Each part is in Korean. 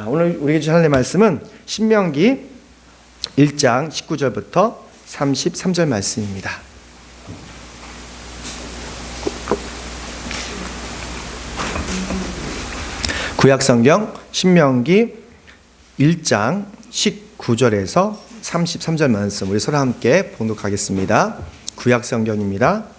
오늘 우리에게 주신 하나님의 말씀은 신명기 1장 19절부터 33절 말씀입니다. 구약성경 신명기 1장 19절에서 33절 말씀 우리 서로 함께 봉독하겠습니다. 구약성경입니다.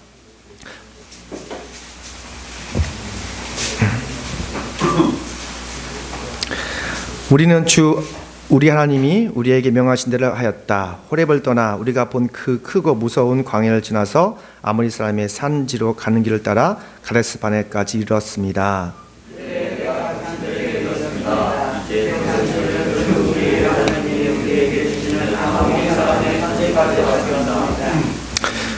우리는 주 우리 하나님이 우리에게 명하신 대로 하였다. 호렙을 떠나 우리가 본 그 크고 무서운 광야를 지나서 아모리 사람의 산지로 가는 길을 따라 가데스 바네까지 이르렀습니다.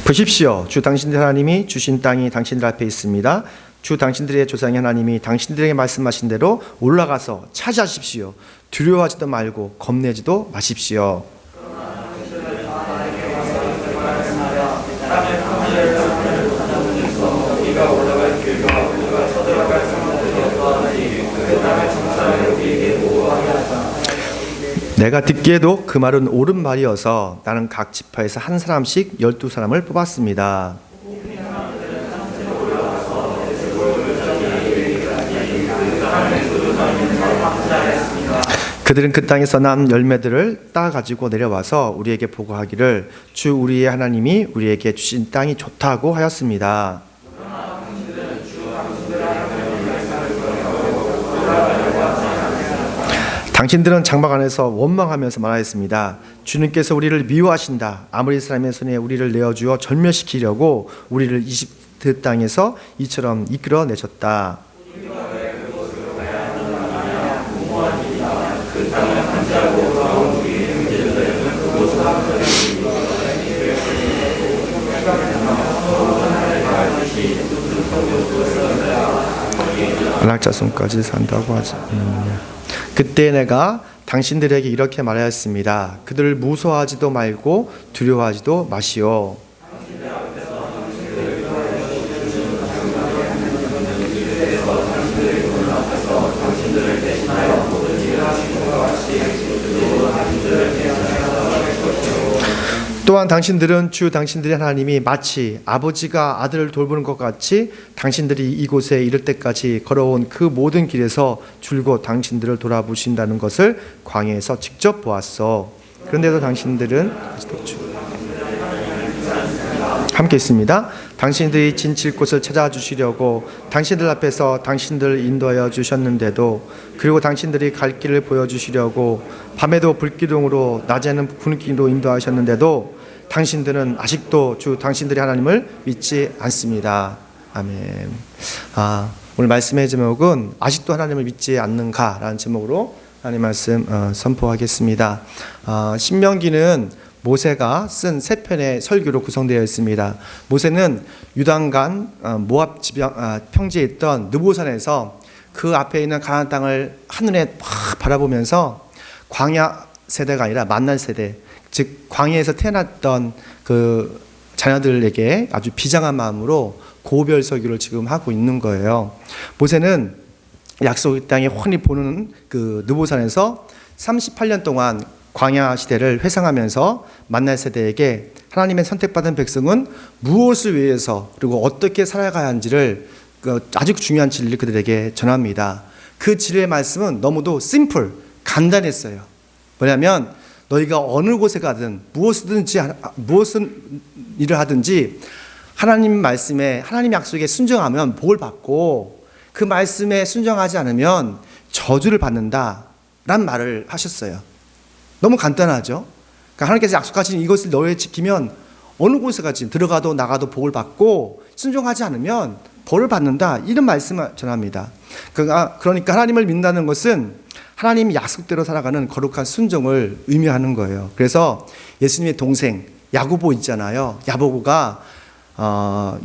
보십시오. 주 당신들 하나님이 주신 땅이 당신들 앞에 있습니다. 주 당신들의 조상의 하나님이 당신들에게 말씀하신 대로 올라가서 차지하십시오. 두려워하지도 말고 겁내지도 마십시오. 내가 듣기에도 그 말은 옳은 말이어서 나는 각 지파에서 한 사람씩 12사람을 뽑았습니다. 그들은 그 땅에서 난 열매들을 따가지고 내려와서 우리에게 보고하기를 주 우리의 하나님이 우리에게 주신 땅이 좋다고 하였습니다. 당신들은 장막 안에서 원망하면서 말하였습니다. 주님께서 우리를 미워하신다. 아모리 사람의 손에 우리를 내어주어 절멸시키려고 우리를 이집트 땅에서 이처럼 이끌어내셨다. 안락자손까지 산다고 하지. 그때 내가 당신들에게 이렇게 말하였습니다. 그들을 무서워하지도 말고 두려워하지도 마시오. 또한 당신들은 주 당신들의 하나님이 마치 아버지가 아들을 돌보는 것 같이 당신들이 이곳에 이를 때까지 걸어온 그 모든 길에서 줄곧 당신들을 돌아보신다는 것을 광야에서 직접 보았어. 그런데도 당신들은 함께 있습니다. 당신들이 진칠 곳을 찾아주시려고 당신들 앞에서 당신들을 인도하여 주셨는데도, 그리고 당신들이 갈 길을 보여주시려고 밤에도 불기둥으로 낮에는 분기로 인도하셨는데도 당신들은 아직도 주 당신들의 하나님을 믿지 않습니다. 아멘. 오늘 말씀의 제목은 아직도 하나님을 믿지 않는가라는 제목으로 하나님 말씀 선포하겠습니다. 신명기는 모세가 쓴 세 편의 설교로 구성되어 있습니다. 모세는 유단간 모압 지방 평지에 있던 느보산에서 그 앞에 있는 가나안 땅을 하늘에 팍 바라보면서 광야 세대가 아니라 만날 세대, 즉 광야에서 태어났던 그 자녀들에게 아주 비장한 마음으로 고별 설교를 지금 하고 있는 거예요. 모세는 약속의 땅에 훤히 보는 그 느보산에서 38년 동안 광야 시대를 회상하면서 만날 세대에게 하나님의 선택받은 백성은 무엇을 위해서 그리고 어떻게 살아가야 하는지를 아주 중요한 진리를 그들에게 전합니다. 그 진리의 말씀은 너무도 심플, 간단했어요. 뭐냐면 너희가 어느 곳에 가든 무슨 일을 하든지 하나님 말씀에, 하나님 약속에 순종하면 복을 받고 그 말씀에 순종하지 않으면 저주를 받는다 라는 말을 하셨어요. 너무 간단하죠. 그러니까 하나님께서 약속하신 이것을 너희 지키면 어느 곳에 가지 들어가도 나가도 복을 받고, 순종하지 않으면 벌을 받는다, 이런 말씀을 전합니다. 그러니까 하나님을 믿는다는 것은 하나님이 약속대로 살아가는 거룩한 순종을 의미하는 거예요. 그래서 예수님의 동생 야고보 있잖아요. 야고보가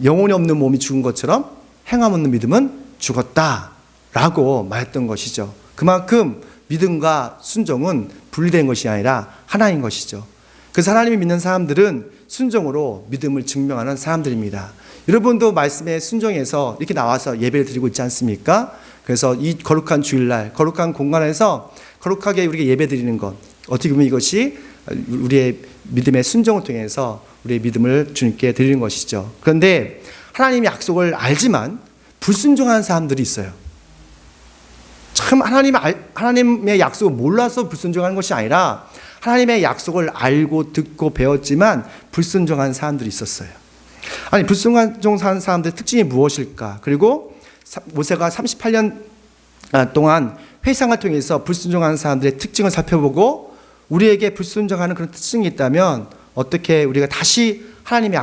영혼이 없는 몸이 죽은 것처럼 행함 없는 믿음은 죽었다라고 말했던 것이죠. 그만큼 믿음과 순종은 분리된 것이 아니라 하나인 것이죠. 그래서 하나님을 믿는 사람들은 순종으로 믿음을 증명하는 사람들입니다. 여러분도 말씀에 순종해서 이렇게 나와서 예배를 드리고 있지 않습니까? 그래서 이 거룩한 주일날, 거룩한 공간에서 거룩하게 우리가 예배드리는 것, 어떻게 보면 이것이 우리의 믿음의 순종을 통해서 우리의 믿음을 주님께 드리는 것이죠. 그런데 하나님의 약속을 알지만 불순종하는 사람들이 있어요. 참 하나님의 약속을 몰라서 불순종하는 것이 아니라 하나님의 약속을 알고 듣고 배웠지만 불순종하는 사람들이 있었어요. 아니, 불순종하는 사람들의 특징이 무엇일까? 그리고 모세가 38년 동안 회상을 통해서 불순종하는 사람들의 특징을 살펴보고 우리에게 불순종하는 그런 특징이 있다면 어떻게 우리가 다시 하나님의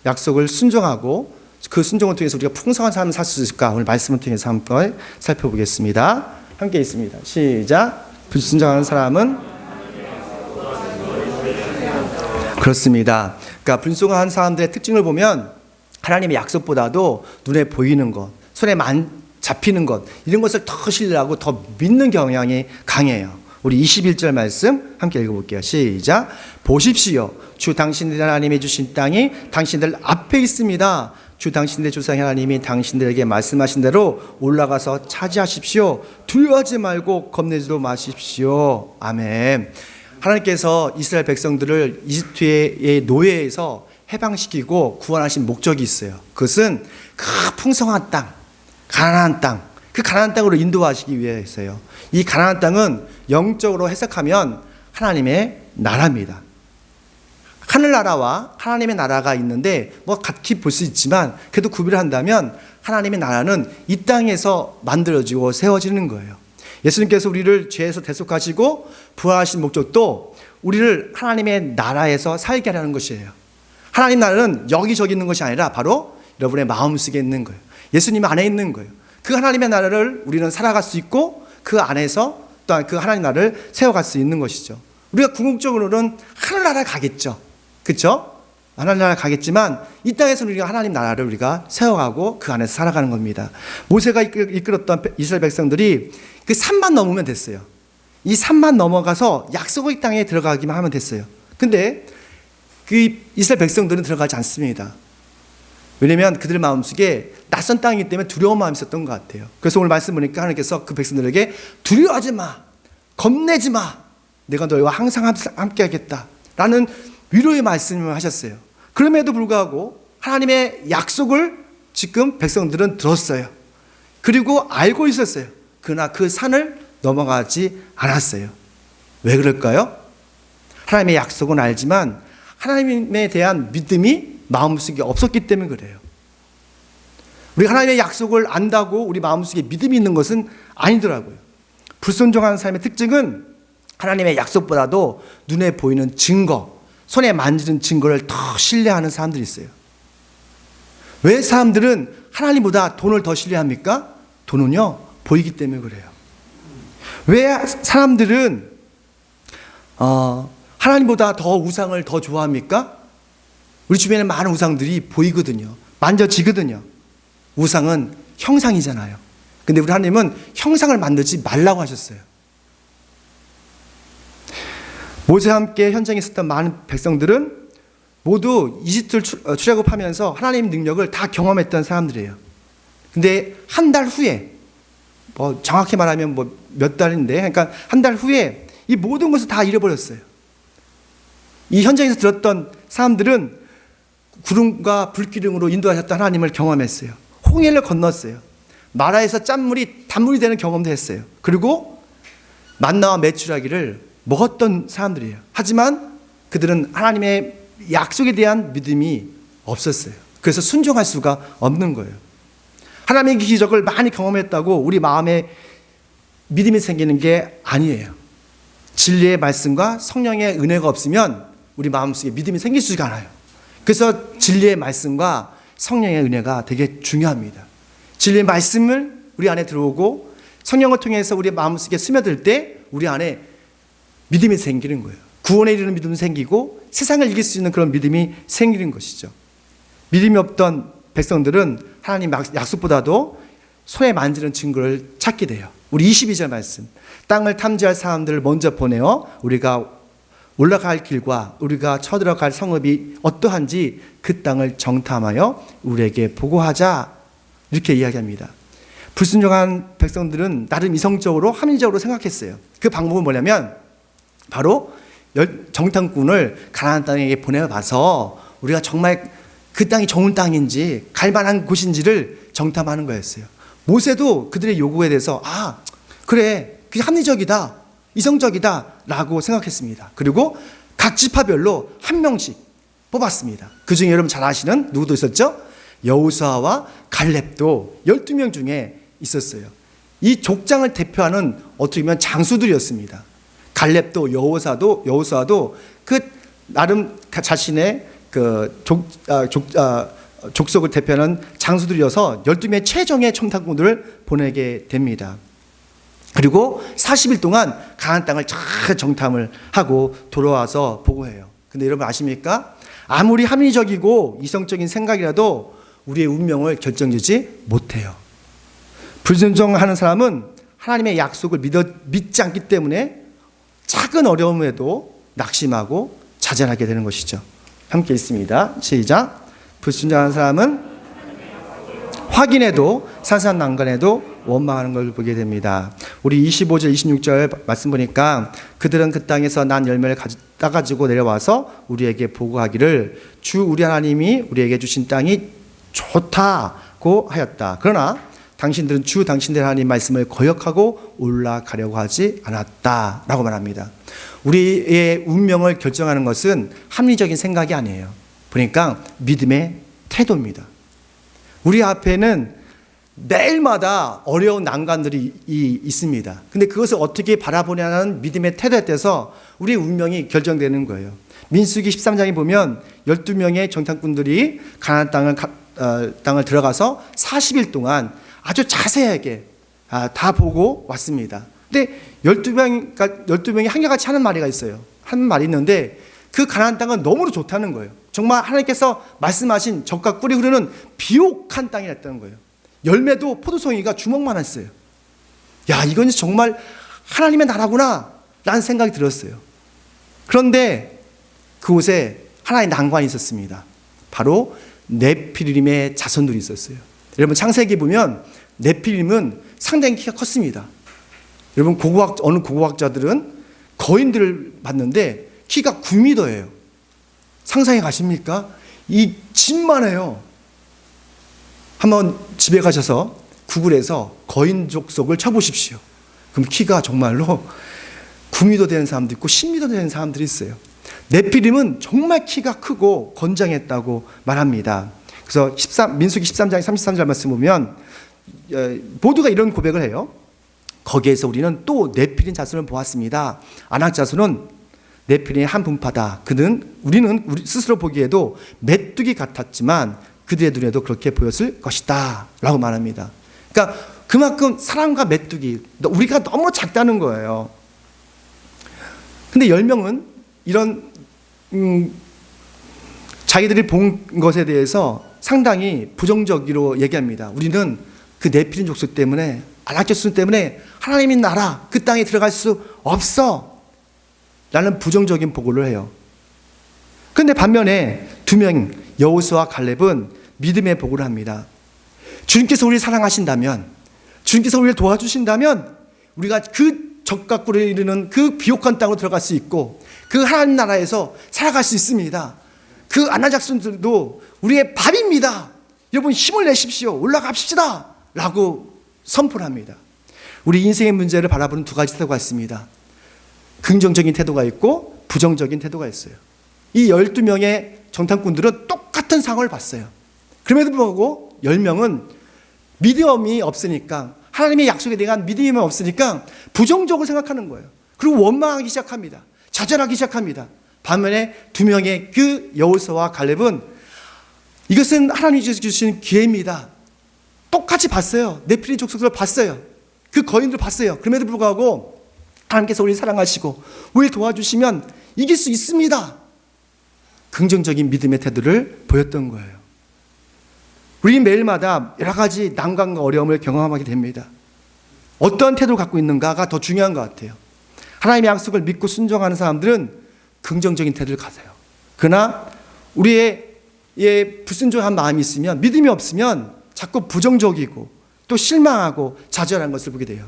약속을 순종하고 그 순종을 통해서 우리가 풍성한 삶을 살 수 있을까? 오늘 말씀을 통해서 한번 살펴보겠습니다. 함께 있습니다. 시작. 불순종하는 사람은 그렇습니다. 그러니까 불순종하는 사람들의 특징을 보면 하나님의 약속보다도 눈에 보이는 것, 손에 잡히는 것, 이런 것을 더 신뢰하고 더 믿는 경향이 강해요. 우리 21절 말씀 함께 읽어볼게요. 시작. 보십시오. 주 당신들 하나님이 주신 땅이 당신들 앞에 있습니다. 주 당신들의 조상 하나님이 당신들에게 말씀하신 대로 올라가서 차지하십시오. 두려워하지 말고 겁내지도 마십시오. 아멘. 하나님께서 이스라엘 백성들을 이집트의 노예에서 해방시키고 구원하신 목적이 있어요. 그것은 그 풍성한 땅, 가나안 땅, 그 가나안 땅으로 인도하시기 위해서요. 이 가나안 땅은 영적으로 해석하면 하나님의 나라입니다. 하늘나라와 하나님의 나라가 있는데 뭐 같이 볼 수 있지만 그래도 구별을 한다면 하나님의 나라는 이 땅에서 만들어지고 세워지는 거예요. 예수님께서 우리를 죄에서 대속하시고 부활하신 목적도 우리를 하나님의 나라에서 살게 하려는 것이에요. 하나님 나라는 여기저기 있는 것이 아니라 바로 여러분의 마음속에 있는 거예요. 예수님 안에 있는 거예요. 그 하나님의 나라를 우리는 살아갈 수 있고 그 안에서 또한 그 하나님 나라를 세워갈 수 있는 것이죠. 우리가 궁극적으로는 하늘나라에 가겠죠. 그렇죠? 하늘나라에 가겠지만 이 땅에서는 우리가 하나님 나라를 우리가 세워가고 그 안에서 살아가는 겁니다. 모세가 이끌었던 이스라엘 백성들이 그 산만 넘으면 됐어요. 이 산만 넘어가서 약속의 땅에 들어가기만 하면 됐어요. 근데 그 이스라엘 백성들은 들어가지 않습니다. 왜냐하면 그들 마음속에 낯선 땅이기 때문에 두려운 마음이 있었던 것 같아요. 그래서 오늘 말씀 보니까 하나님께서 그 백성들에게 두려워하지 마, 겁내지 마, 내가 너희와 항상 함께 하겠다 라는 위로의 말씀을 하셨어요. 그럼에도 불구하고 하나님의 약속을 지금 백성들은 들었어요. 그리고 알고 있었어요. 그러나 그 산을 넘어가지 않았어요. 왜 그럴까요? 하나님의 약속은 알지만 하나님에 대한 믿음이 마음속에 없었기 때문에 그래요. 우리가 하나님의 약속을 안다고 우리 마음속에 믿음이 있는 것은 아니더라고요. 불순종하는 삶의 특징은 하나님의 약속보다도 눈에 보이는 증거, 손에 만지는 증거를 더 신뢰하는 사람들이 있어요. 왜 사람들은 하나님보다 돈을 더 신뢰합니까? 돈은요, 보이기 때문에 그래요. 왜 사람들은 하나님보다 더 우상을 더 좋아합니까? 우리 주변에 많은 우상들이 보이거든요. 만져지거든요. 우상은 형상이잖아요. 근데 우리 하나님은 형상을 만들지 말라고 하셨어요. 모세와 함께 현장에 있었던 많은 백성들은 모두 이집트를 출애굽하면서 하나님의 능력을 다 경험했던 사람들이에요. 근데 한 달 후에, 정확히 말하면 몇 달인데, 그러니까 한 달 후에 이 모든 것을 다 잃어버렸어요. 이 현장에서 들었던 사람들은 구름과 불기둥으로 인도하셨던 하나님을 경험했어요. 홍해를 건넜어요. 마라에서 짠물이 단물이 되는 경험도 했어요. 그리고 만나와 메추라기를 먹었던 사람들이에요. 하지만 그들은 하나님의 약속에 대한 믿음이 없었어요. 그래서 순종할 수가 없는 거예요. 하나님의 기적을 많이 경험했다고 우리 마음에 믿음이 생기는 게 아니에요. 진리의 말씀과 성령의 은혜가 없으면 우리 마음속에 믿음이 생길 수가 않아요. 그래서 진리의 말씀과 성령의 은혜가 되게 중요합니다. 진리의 말씀을 우리 안에 들어오고 성령을 통해서 우리 마음속에 스며들 때 우리 안에 믿음이 생기는 거예요. 구원에 이르는 믿음이 생기고 세상을 이길 수 있는 그런 믿음이 생기는 것이죠. 믿음이 없던 백성들은 하나님 약속보다도 손에 만지는 증거를 찾게 돼요. 우리 22절 말씀. 땅을 탐지할 사람들을 먼저 보내어 우리가 올라갈 길과 우리가 쳐들어갈 성읍이 어떠한지 그 땅을 정탐하여 우리에게 보고하자. 이렇게 이야기합니다. 불순종한 백성들은 나름 이성적으로 합리적으로 생각했어요. 그 방법은 뭐냐면 바로 정탐꾼을 가나안 땅에 보내봐서 우리가 정말 그 땅이 좋은 땅인지 갈 만한 곳인지를 정탐하는 거였어요. 모세도 그들의 요구에 대해서 그래, 그게 합리적이다, 이성적이다 라고 생각했습니다. 그리고 각 지파별로 한 명씩 뽑았습니다. 그 중에 여러분 잘 아시는 누구도 있었죠? 여호수아와 갈렙도 12명 중에 있었어요. 이 족장을 대표하는 어떻게 보면 장수들이었습니다. 갈렙도 여호수아도 그 나름 자신의 그 족속을 대표하는 장수들이어서 12명의 최정의 정탐꾼들을 보내게 됩니다. 그리고 40일 동안 가나안 땅을 잘 정탐을 하고 돌아와서 보고해요. 근데 여러분 아십니까? 아무리 합리적이고 이성적인 생각이라도 우리의 운명을 결정짓지 못해요. 불순종하는 사람은 하나님의 약속을 믿지 않기 때문에 작은 어려움에도 낙심하고 좌절하게 되는 것이죠. 함께 읽습니다. 시작. 불순종하는 사람은 확인해도 산산난간해도 원망하는 걸 보게 됩니다. 우리 25절 26절 말씀 보니까 그들은 그 땅에서 난 열매를 따가지고 내려와서 우리에게 보고하기를 주 우리 하나님이 우리에게 주신 땅이 좋다고 하였다. 그러나 당신들은 주 당신들 하나님 말씀을 거역하고 올라가려고 하지 않았다 라고 말합니다. 우리의 운명을 결정하는 것은 합리적인 생각이 아니에요. 보니까 믿음의 태도입니다. 우리 앞에는 매일마다 어려운 난관들이 있습니다. 근데 그것을 어떻게 바라보냐는 믿음의 태도에 따라서 우리의 운명이 결정되는 거예요. 민수기 13장에 보면 12명의 정탐꾼들이 가나안 땅을 들어가서 40일 동안 아주 자세하게 다 보고 왔습니다. 근데 12명이 한결같이 하는 말이 있어요. 한 말이 있는데 그 가나안 땅은 너무도 좋다는 거예요. 정말 하나님께서 말씀하신 젖과 꿀이 흐르는 비옥한 땅이었다는 거예요. 열매도 포도송이가 주먹만 했어요. 야, 이건 정말 하나님의 나라구나 라는 생각이 들었어요. 그런데 그곳에 하나의 난관이 있었습니다. 바로 네피림의 자손들이 있었어요. 여러분 창세기 보면 네피림은 상당히 키가 컸습니다. 여러분 어느 고고학자들은 거인들을 봤는데 키가 9m예요. 상상해 가십니까? 이 집만 해요. 한번 집에 가셔서 구글에서 거인 족속을 쳐보십시오. 그럼 키가 정말로 9m 되는 사람도 있고 10m 되는 사람들이 있어요. 네피림은 정말 키가 크고 건장했다고 말합니다. 그래서 민수기 13장 33절 말씀 보면 모두가 이런 고백을 해요. 거기에서 우리는 또 네피림 자손을 보았습니다. 아낙 자손은 네피림의 한 분파다. 우리는 우리 스스로 보기에도 메뚜기 같았지만 그들의 눈에도 그렇게 보였을 것이다 라고 말합니다. 그러니까 그만큼 사람과 메뚜기, 우리가 너무 작다는 거예요. 근데 10명은 이런 자기들이 본 것에 대해서 상당히 부정적으로 얘기합니다. 우리는 그 네피림 족속 때문에, 아낙 자손 때문에 하나님의 나라 그 땅에 들어갈 수 없어 라는 부정적인 보고를 해요. 그런데 반면에 2명 여호수아와 갈렙은 믿음의 보고를 합니다. 주님께서 우리를 사랑하신다면, 주님께서 우리를 도와주신다면 우리가 그 젖과 꿀을 이루는 그 비옥한 땅으로 들어갈 수 있고 그 하나님 나라에서 살아갈 수 있습니다. 그 아낙 자손들도 우리의 밥입니다. 여러분 힘을 내십시오. 올라갑시다 라고 선포를 합니다. 우리 인생의 문제를 바라보는 2가지 태도가 있습니다. 긍정적인 태도가 있고 부정적인 태도가 있어요. 이 12명의 정탐꾼들은 똑같은 상황을 봤어요. 그럼에도 불구하고 10명은 믿음이 없으니까, 하나님의 약속에 대한 믿음이 없으니까 부정적으로 생각하는 거예요. 그리고 원망하기 시작합니다. 좌절하기 시작합니다. 반면에 2명의 그 여호수아와 갈렙은 이것은 하나님께서 주신 기회입니다. 똑같이 봤어요. 네피림 족속들을 봤어요. 그 거인들을 봤어요. 그럼에도 불구하고 하나님께서 우리를 사랑하시고 우리를 도와주시면 이길 수 있습니다. 긍정적인 믿음의 태도를 보였던 거예요. 우리는 매일마다 여러 가지 난관과 어려움을 경험하게 됩니다. 어떠한 태도를 갖고 있는가가 더 중요한 것 같아요. 하나님의 약속을 믿고 순종하는 사람들은 긍정적인 태도를 가져요. 그러나 우리의 불순종한 마음이 있으면, 믿음이 없으면 자꾸 부정적이고 또 실망하고 좌절하는 것을 보게 돼요.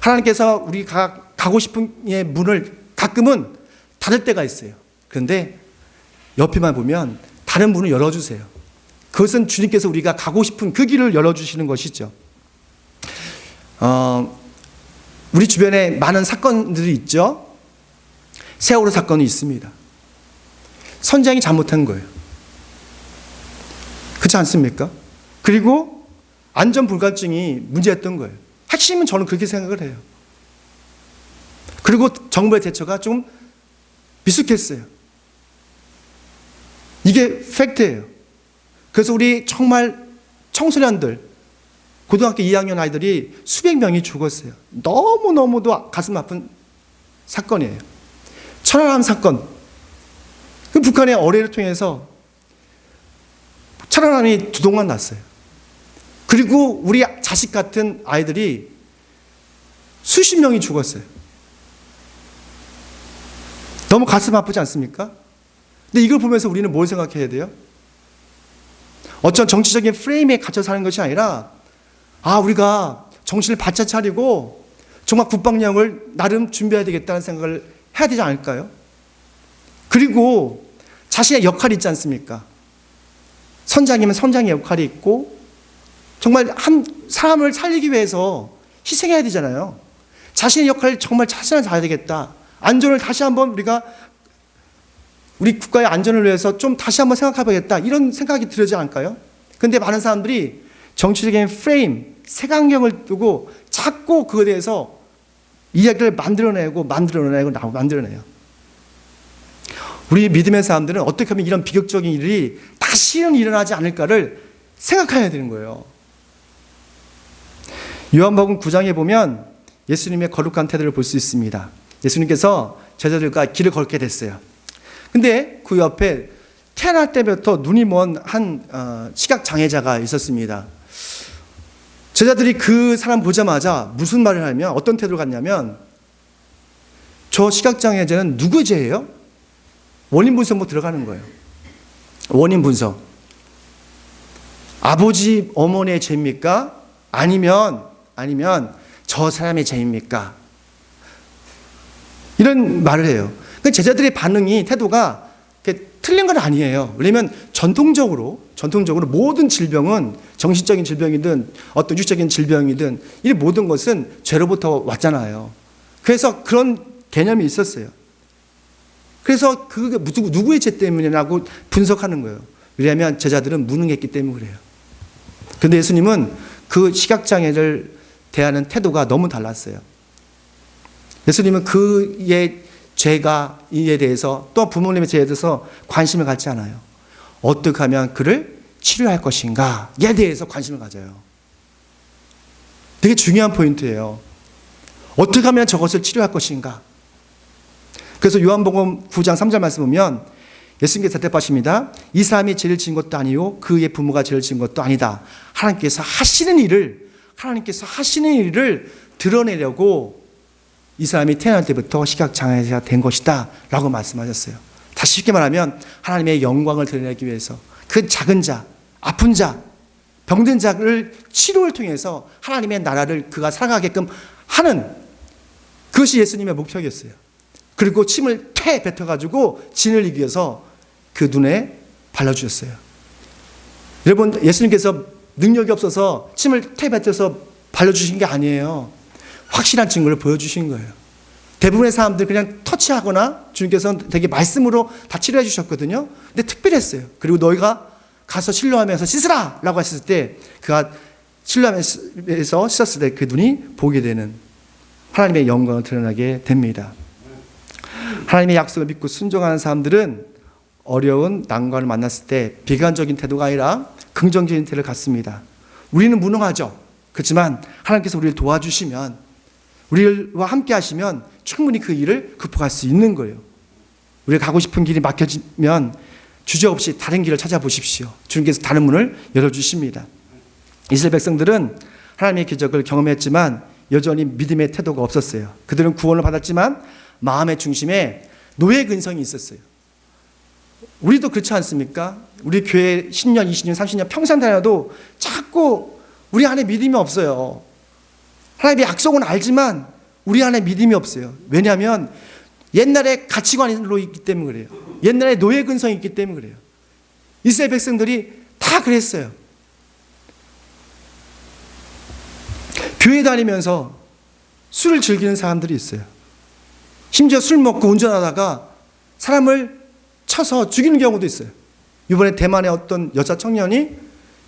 하나님께서 우리가 가고 싶은 문을 가끔은 닫을 때가 있어요. 그런데 옆에만 보면 다른 문을 열어주세요. 그것은 주님께서 우리가 가고 싶은 그 길을 열어주시는 것이죠. 우리 주변에 많은 사건들이 있죠. 세월호 사건이 있습니다. 선장이 잘못한 거예요. 그렇지 않습니까? 그리고 안전 불감증이 문제였던 거예요. 핵심은 저는 그렇게 생각을 해요. 그리고 정부의 대처가 좀 미숙했어요. 이게 팩트예요. 그래서 우리 정말 청소년들, 고등학교 2학년 아이들이 수백 명이 죽었어요. 너무너무도 가슴 아픈 사건이에요. 천안함 사건. 그 북한의 어뢰를 통해서 천안함이 두 동만 났어요. 그리고 우리 자식 같은 아이들이 수십 명이 죽었어요. 너무 가슴 아프지 않습니까? 근데 이걸 보면서 우리는 뭘 생각해야 돼요? 어떤 정치적인 프레임에 갇혀 사는 것이 아니라 우리가 정신을 바짝 차리고 정말 국방력을 나름 준비해야 되겠다는 생각을 해야 되지 않을까요? 그리고 자신의 역할이 있지 않습니까? 선장이면 선장의 역할이 있고 정말 한 사람을 살리기 위해서 희생해야 되잖아요. 자신의 역할을 정말 자신을 잘해야 되겠다. 안전을 다시 한번 우리 국가의 안전을 위해서 좀 다시 한번 생각해 봐야겠다. 이런 생각이 들지 않을까요? 그런데 많은 사람들이 정치적인 프레임, 색안경을 두고 자꾸 그거에 대해서 이야기를 만들어내요. 우리 믿음의 사람들은 어떻게 하면 이런 비극적인 일이 다시는 일어나지 않을까를 생각해야 되는 거예요. 요한복음 9장에 보면 예수님의 거룩한 태도를 볼 수 있습니다. 예수님께서 제자들과 길을 걷게 됐어요. 근데 그 옆에 태어날 때부터 눈이 먼 한 시각장애자가 있었습니다. 제자들이 그 사람 보자마자 무슨 말을 하냐면, 어떤 태도를 갖냐면, 저 시각장애자는 누구의 죄예요? 원인 분석으로 들어가는 거예요. 원인 분석. 아버지, 어머니의 죄입니까? 아니면 저 사람의 죄입니까? 이런 말을 해요. 제자들의 반응이, 태도가 틀린 건 아니에요. 왜냐하면 전통적으로 모든 질병은, 정신적인 질병이든 어떤 육적인 질병이든 이 모든 것은 죄로부터 왔잖아요. 그래서 그런 개념이 있었어요. 그래서 그게 누구의 죄 때문이라고 분석하는 거예요. 왜냐하면 제자들은 무능했기 때문에 그래요. 그런데 예수님은 그 시각장애를 대하는 태도가 너무 달랐어요. 예수님은 그의 죄가 이에 대해서, 또 부모님의 죄에 대해서 관심을 갖지 않아요. 어떻게 하면 그를 치료할 것인가에 대해서 관심을 가져요. 되게 중요한 포인트예요. 어떻게 하면 저것을 치료할 것인가. 그래서 요한복음 9장 3절 말씀 보면 예수님께서 대답하십니다. 이 사람이 죄를 지은 것도 아니요 그의 부모가 죄를 지은 것도 아니다. 하나님께서 하시는 일을 드러내려고 이 사람이 태어날 때부터 시각장애자가 된 것이다 라고 말씀하셨어요. 다시 쉽게 말하면 하나님의 영광을 드러내기 위해서 그 작은 자, 아픈 자, 병든 자를 치료를 통해서 하나님의 나라를 그가 살아가게끔 하는, 그것이 예수님의 목표였어요. 그리고 침을 퇴 뱉어가지고 진을 이기 위해서 그 눈에 발라주셨어요. 여러분, 예수님께서 능력이 없어서 침을 퇴 뱉어서 발라주신 게 아니에요. 확실한 증거를 보여주신 거예요. 대부분의 사람들 그냥 터치하거나 주님께서는 되게 말씀으로 다 치료해 주셨거든요. 근데 특별했어요. 그리고 너희가 가서 실로하면서 씻으라 라고 했을 때 그가 실로하면서 씻었을 때 그 눈이 보게 되는, 하나님의 영광을 드러나게 됩니다. 하나님의 약속을 믿고 순종하는 사람들은 어려운 난관을 만났을 때 비관적인 태도가 아니라 긍정적인 태도를 갖습니다. 우리는 무능하죠. 그렇지만 하나님께서 우리를 도와주시면, 우리와 함께 하시면 충분히 그 일을 극복할 수 있는 거예요. 우리가 가고 싶은 길이 막혀지면 주저없이 다른 길을 찾아보십시오. 주님께서 다른 문을 열어주십니다. 이스라엘 백성들은 하나님의 기적을 경험했지만 여전히 믿음의 태도가 없었어요. 그들은 구원을 받았지만 마음의 중심에 노예 근성이 있었어요. 우리도 그렇지 않습니까? 우리 교회 10년, 20년, 30년 평생 다녀도 자꾸 우리 안에 믿음이 없어요. 하나님의 약속은 알지만 우리 안에 믿음이 없어요. 왜냐하면 옛날에 가치관으로 있기 때문에 그래요. 옛날에 노예 근성이 있기 때문에 그래요. 이스라엘 백성들이 다 그랬어요. 교회 다니면서 술을 즐기는 사람들이 있어요. 심지어 술 먹고 운전하다가 사람을 쳐서 죽이는 경우도 있어요. 이번에 대만의 어떤 여자 청년이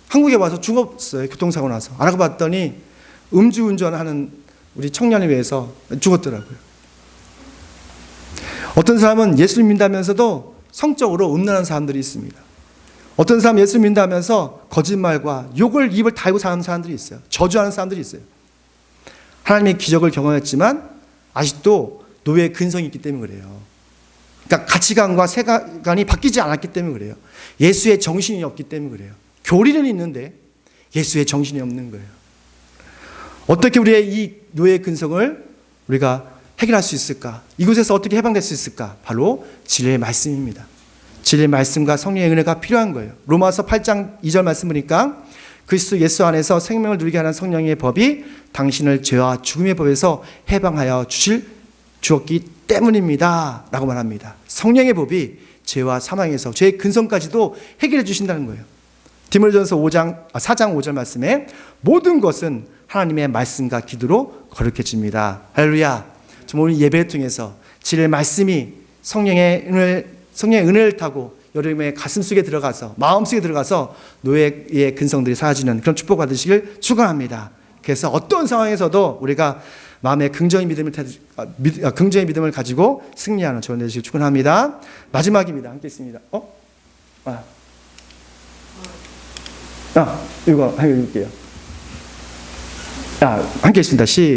한국에 와서 죽었어요. 교통사고 나서. 알고 봤더니 음주운전하는 우리 청년에 의해서 죽었더라고요. 어떤 사람은 예수를 믿다면서도 성적으로 음란한 사람들이 있습니다. 어떤 사람은 예수를 믿다면서 거짓말과 욕을 입을 달고 사는 사람들이 있어요. 저주하는 사람들이 있어요. 하나님의 기적을 경험했지만 아직도 노예의 근성이 있기 때문에 그래요. 그러니까 가치관과 세관이 바뀌지 않았기 때문에 그래요. 예수의 정신이 없기 때문에 그래요. 교리는 있는데 예수의 정신이 없는 거예요. 어떻게 우리의 이 노예의 근성을 우리가 해결할 수 있을까? 이곳에서 어떻게 해방될 수 있을까? 바로 진리의 말씀입니다. 진리의 말씀과 성령의 은혜가 필요한 거예요. 로마서 8장 2절 말씀 보니까 그리스도 예수 안에서 생명을 누리게 하는 성령의 법이 당신을 죄와 죽음의 법에서 해방하여 주었기 때문입니다. 라고 말합니다. 성령의 법이 죄와 사망에서 죄의 근성까지도 해결해 주신다는 거예요. 디모데전서 4장 5절 말씀에 모든 것은 하나님의 말씀과 기도로 거룩해집니다. 할렐루야. 정말 오늘 예배를 통해서 진리의 말씀이 성령의 은혜를 타고 여러분의 가슴속에 들어가서 마음속에 들어가서 노예의 근성들이 사라지는 그런 축복 받으시길 축원합니다. 그래서 어떤 상황에서도 우리가 마음에 긍정의 믿음을 가지고 승리하는 저는 되시길 축원합니다. 마지막입니다. 함께 있습니다. 이거 함께 읽을게요. 함께 있습니다.